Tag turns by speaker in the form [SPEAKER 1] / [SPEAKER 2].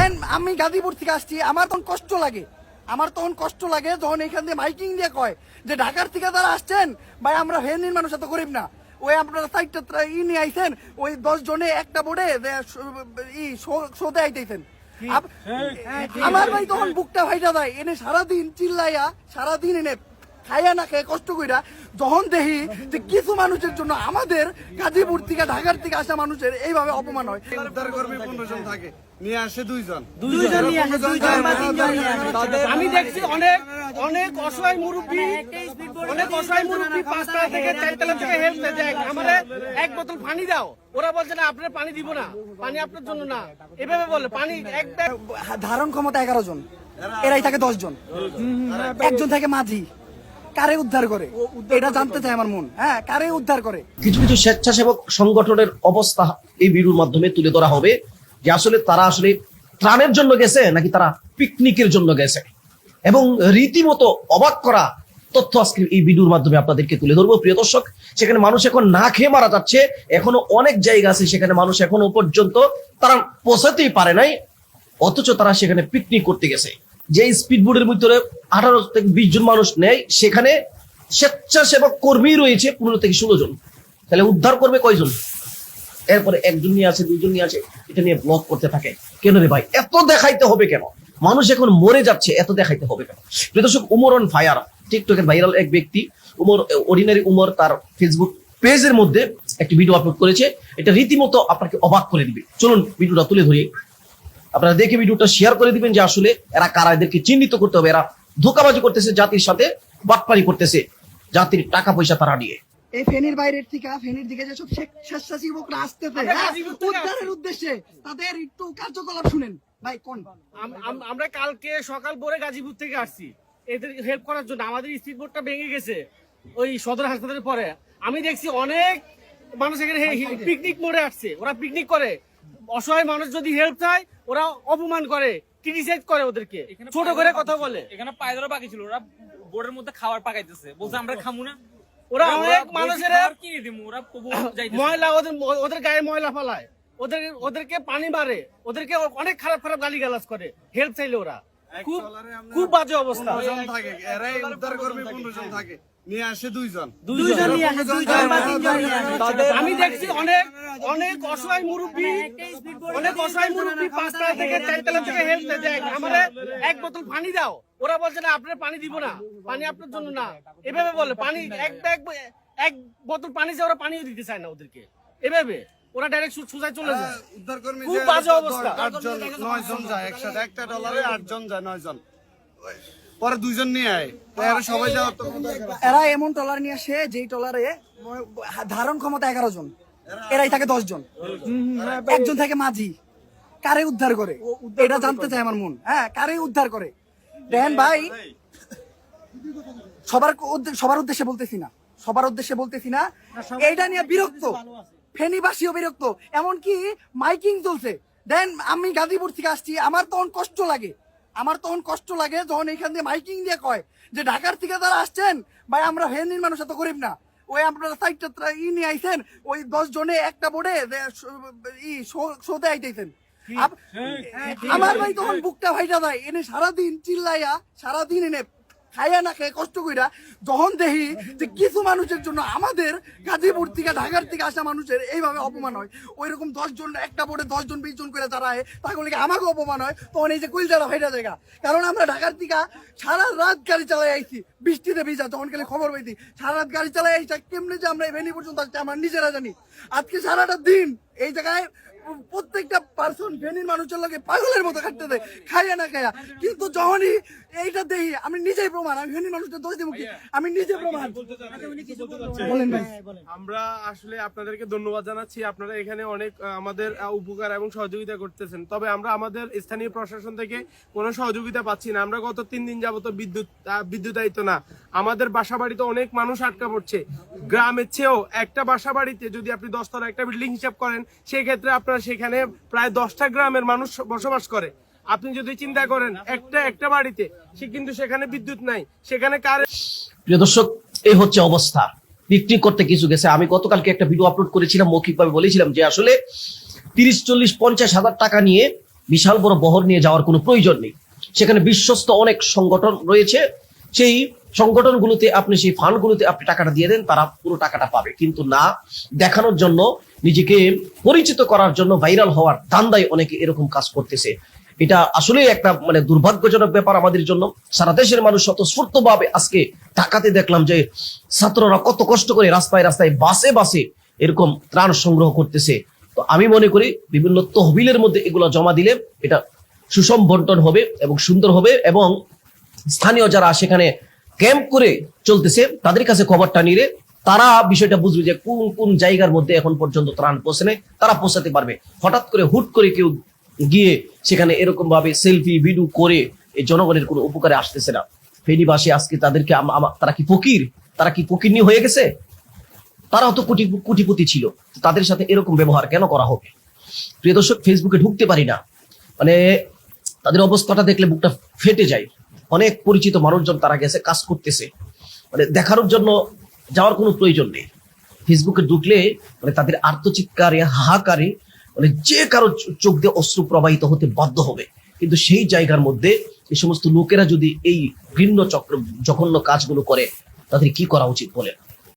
[SPEAKER 1] দেন আমি গাজীপুর থেকে আসছি, আমার তখন কষ্ট লাগে যখন এখান দিয়ে মাইকিং দিয়ে কয় যে ঢাকার থেকে তারা আসছেন ভাই, আমরা ফেনীর মানুষ এত গরিব না, ওই আপনারা সাইডটা নিয়ে আইছেন, ওই 10 জনে একটা বোর্ডে শোতে আইতেছেন। আমার ভাই তখন বুকটা ফাইটা যায়, এনে সারাদিন চিল্লাইয়া, সারাদিন এনে খাইয়া না খেয়ে কষ্ট কইরা যখন দেখি যে কিছু মানুষের জন্য আমাদের গাজীপুর থেকে ঢাকার থেকে আসা মানুষের এইভাবে অপমান হয়।
[SPEAKER 2] উদ্ধার কর্মী 15 জন থাকে, নিয়ে আসে দুইজন
[SPEAKER 3] আমি দেখছি অনেক অসহায় মুরব্বী 5 থেকে 4 তলা থেকে হেল্প দেয়, আমাদের এক বোতল পানি দাও, ওরা বলছে না আপনার পানি দিব না, পানি আপনার জন্য না, এভাবে বলে পানি এক ব্যাগ।
[SPEAKER 1] ধারণ ক্ষমতা 11 জন, এরাই থাকে 10 জন, একজন থাকে মাঝি। কারে উদ্ধার করে এটা জানতে চাই আমার মন। হ্যাঁ, কারে উদ্ধার করে?
[SPEAKER 4] কিছু কিছু স্বেচ্ছাসেবক সংগঠনের অবস্থা এই ভিডিওর মাধ্যমে তুলে ধরা হবে যে আসলে তারা আসলে ত্রাণের জন্য গেছে নাকি তারা পিকনিকের জন্য গেছে, এবং রীতিমতো অবাক করা তথ্য আজকে এই ভিডিওর মাধ্যমে আপনাদেরকে তুলে ধরবো। প্রিয় দর্শক, সেখানে মানুষ এখন না খেয়ে মারা যাচ্ছে, এখনো অনেক জায়গা আছে সেখানে মানুষ এখনো পর্যন্ত তারা পৌঁছাতেই পারে নাই, অথচ তারা সেখানে পিকনিক করতে গেছে। যে স্পিড বোটের ভিতরে 18 থেকে 20 জন মানুষ নেয়, সেখানে স্বেচ্ছাসেবক কর্মী রয়েছে 15 থেকে 16 জন, তাহলে উদ্ধার করবে কয়জন? এরপরে একজন নিয়ে আসে, 2 জন নিয়ে আসে, এটা নিয়ে ব্লগ করতে থাকে। কেন রে ভাই, এত দেখাইতে হবে কেন? মানুষ এখন মরে যাচ্ছে, এত দেখাইতে হবে কেন? প্রিয় দর্শক, উমর অন ফায়ার, টিকটকের ভাইরাল এক ব্যক্তি অর্ডিনারি উমর তার ফেসবুক পেজের মধ্যে একটি ভিডিও আপলোড করেছে। এটা রীতিমতো আপনাকে অবাক করে দিবে। চলুন ভিডিওটা তুলে ধরি, আপনারা দেখে ভিডিওটা শেয়ার করে দিবেন যে আসলে এরা কারা, এদেরকে চিহ্নিত করতে হবে। এরা ধোঁকাবাজি করতেছে, জাতির সাথে বাটপারি করতেছে, জাতির টাকা পয়সা তারা নিয়ে।
[SPEAKER 1] এই ফেনীর বাইরের থেকে ফেনীর দিকে যেসব স্বেচ্ছাসেবকরা আসতেছে উদ্ধারের উদ্দেশ্যে, তাদের একটু কার্যকলাপ শুনেন ভাই। কোন
[SPEAKER 3] আমরা কালকে সকাল ভোরে গাজীপুর থেকে আসছি এদের হেল্প করার জন্য। আমাদের স্পিড বোটটা ভেঙে গেছে ওই সদর হাসপাতালের পরে। আমি দেখছি অনেক মানুষ এখানে পিকনিক মোড়ে আসছে, ওরা পিকনিক করে। অসহায় মানুষ যদি হেল্প চায় ওরা অপমান করে, ক্রিটিসাইজ করে, ওদেরকে ছোট করে কথা বলে।
[SPEAKER 5] এখানে পায়ে ধরা বাকি ছিল, ওরা বোর্ডের মধ্যে খাবার পাকাইতেছে, বলছে আমরা খামু না।
[SPEAKER 3] ওরা অনেক মানুষের
[SPEAKER 5] কিনে দিব, ওরা
[SPEAKER 3] ময়লা ওদের গায়ে ময়লা ফেলায়, ওদেরকে পানি মারে, ওদেরকে অনেক খারাপ খারাপ গালিগালাজ করে হেল্প চাইলে। ওরা খুব বাজে অবস্থা।
[SPEAKER 2] থাকে, এরাই উদ্ধার কর্মী 15 জন থাকে, নিয়ে আসে দুইজন
[SPEAKER 3] আমি দেখছি অনেক অসহায় মুরব্বী 5 তলা থেকে 4 তলা থেকে হেল্প দেয়, আমাদের এক বোতল পানি দাও, ওরা বলছে না আপনার পানি দিব না, পানি আপনার জন্য না, এভাবে বলে পানি এক বোতল পানি চাই, ওরা পানিও দিতে চায় না ওদেরকে, এভাবে ওরা ডাইরেক্ট সুসাইড চলে যায়।
[SPEAKER 2] উদ্ধার কর্মী
[SPEAKER 3] খুব বাজে অবস্থা।
[SPEAKER 2] 8 জন 9 জন যায় একসাথে, একটা ডলারে 8 জন যায়, 9 জন, পরে 2 জন নিয়ে আয়, এরা সবাই যাওয়ার তো।
[SPEAKER 1] এরা এমন ট্রলার নিয়ে আসে যেই ট্রলারে ধারণ ক্ষমতা 11 জন, এরাই থাকে 10 জন, একজন থাকে মাঝি। কারে উদ্ধার করে এটা জানতে চাই আমার মন। হ্যাঁ, কারে উদ্ধার করে? দেখেন ভাই, সবার উদ্দেশ্যে বলতেছি না, এইটা নিয়ে বিরক্ত, ফেনীবাসীও বিরক্ত, এমনকি মাইকিং চলছে। দেন আমি গাজীপুর থেকে আসছি, আমার তখন কষ্ট লাগে যখন এখান দিয়ে মাইকিং দিয়ে কয় যে ঢাকার থেকে তারা আসছেন ভাই, আমরা ফেনীর মানুষ এত গরিব না, ওই আপনারা সাইডটা নিয়ে আইছেন, ওই 10 জনে একটা বোর্ডে শোতে আইতেছেন। আমার ভাই তখন বুকটা ফাইটা যায়, এনে সারাদিন চিল্লাইয়া, সারাদিন এনে খাইয়া না খেয়ে কষ্ট কইরা যখন দেখি যে কিছু মানুষের জন্য আমাদের গাজীপুর থেকে ঢাকার থেকে আসা মানুষের এইভাবে অপমান হয়, ওই রকম 10 জন একটা বোর্ডে 10 জন 20 জন করে দাঁড়ায়, তাহলে আমাকে অপমান হয়, তখন এই যে কুইলজারা ফাইটা জায়গা। কারণ আমরা ঢাকার থেকে সারা রাত গাড়ি চালাই আইছি, বৃষ্টিতে ভিজা, তখন খালি খবর পাইছি সারা রাত গাড়ি চালাই আইসা কেমনে যে আমরা ভেনি পর্যন্ত আসছি আমরা নিজেরা জানি। আজকে সারাটা দিন এই জায়গায় প্রত্যেকটা পার্সন ফেনীর মানুষের লোকে পাগলের মতো কাটতে দেয় খাইয়া না খাইয়া, কিন্তু যখনই এইটা দেখি আমি নিজেই প্রমাণ, আমি ফেনীর মানুষদের দোষ দিব কি, আমি নিজে প্রমাণ। বলেন ভাই।
[SPEAKER 6] আমরা আসলে আপনাদেরকে ধন্যবাদ জানাচ্ছি, আপনারা এখানে অনেক আমাদের উপকার এবং সহযোগিতা করতেছেন, তবে আমরা আমাদের স্থানীয় প্রশাসন থেকে কোনো সহযোগিতা পাচ্ছি না। আমরা গত 3 দিন যাবত বিদ্যুতায়িত না, আমাদের বাসা বাড়িতে অনেক মানুষ আটকা পড়ছে। গ্রামের চেয়েও একটা বাসা বাড়িতে যদি আপনি 10 তলা একটা বিল্ডিং হিসাব করেন, সেই ক্ষেত্রে আপনার সেখানে প্রায় 10টা গ্রামের মানুষ বসবাস করে। আপনি যদি চিন্তা করেন একটা বাড়িতে, সে কিন্তু সেখানে বিদ্যুৎ নাই, সেখানে
[SPEAKER 4] প্রিয় দর্শক, এই হচ্ছে অবস্থা। পিকনিক করতে কিছু গেছে। আমি গতকালকে একটা ভিডিও আপলোড করেছিলাম, মৌখিকভাবে বলেছিলাম যে আসলে 30, 40, 50 হাজার টাকা নিয়ে বিশাল বড় বহর নিয়ে যাওয়ার কোনো প্রয়োজন নেই। সেখানে বিশ্বস্ত অনেক সংগঠন রয়েছে, সেই সংগঠনগুলোতে আপনি সেই ফান্ডগুলোতে আপনি টাকাটা দিয়ে দেন, তারা পুরো টাকাটা পাবে। কিন্তু না, দেখানোর জন্য, নিজেকে পরিচিত করার জন্য, ভাইরাল হওয়ার ধান্দায় অনেকে এরকম কাজ করতেছে। এটা আসলে একটা মানে দুর্ভাগ্যজনক ব্যাপার আমাদের জন্য। সারা দেশের মানুষ স্বতঃস্ফূর্তভাবে আজকে ঢাকাতে দেখলাম যে ছাত্ররা কত কষ্ট করে রাস্তায় রাস্তায় বাসে বাসে এরকম ত্রাণ সংগ্রহ করতেছে। তো আমি মনে করি বিভিন্ন তহবিলের মধ্যে এগুলো জমা দিলে এটা সুষম বন্টন হবে এবং সুন্দর হবে, এবং স্থানীয় যারা সেখানে ক্যাম্প করে চলতেছে তাদের কাছে খবরটা নিলে তারা বিষয়টা বুঝবে যে কোন কোন জায়গার মধ্যে এখন পর্যন্ত ত্রাণ পৌঁছে নেই, তারা পৌঁছাতে পারবে। হঠাৎ করে হুট করে কেউ গিয়ে সেখানে এরকম ভাবে সেলফি ভিডিও করে এই জনগণের কোনো উপকারে আসতেছে না। ফেনীবাসী আজকে তাদেরকে তারা কি ফকির? তারা কি ফকিরনি হয়ে গেছে? তারাও তো কোটিপতি ছিল, তাদের সাথে এরকম ব্যবহার কেন করা হবে? প্রিয় দর্শক, ফেসবুকে ঢুকতে পারি না, মানে তাদের অবস্থাটা দেখলে বুকটা ফেটে যায়। অনেক পরিচিত মানুষজন তারা গেছে, কাজ করতেছে, মানে দেখানোর জন্য যাওয়ার কোনো প্রয়োজন নেই। ফেসবুকে ঢুকলে মানে তাদের আর্তচিৎকারে, হাহাকারে মানে যে কারো চোখ দিয়ে অশ্রু প্রবাহিত হতে বাধ্য হবে। কিন্তু সেই জায়গার মধ্যে এই সমস্ত লোকেরা যদি এই ঘৃণ্য চক্র জঘন্য কাজগুলো করে, তাদের কি করা উচিত বলেন?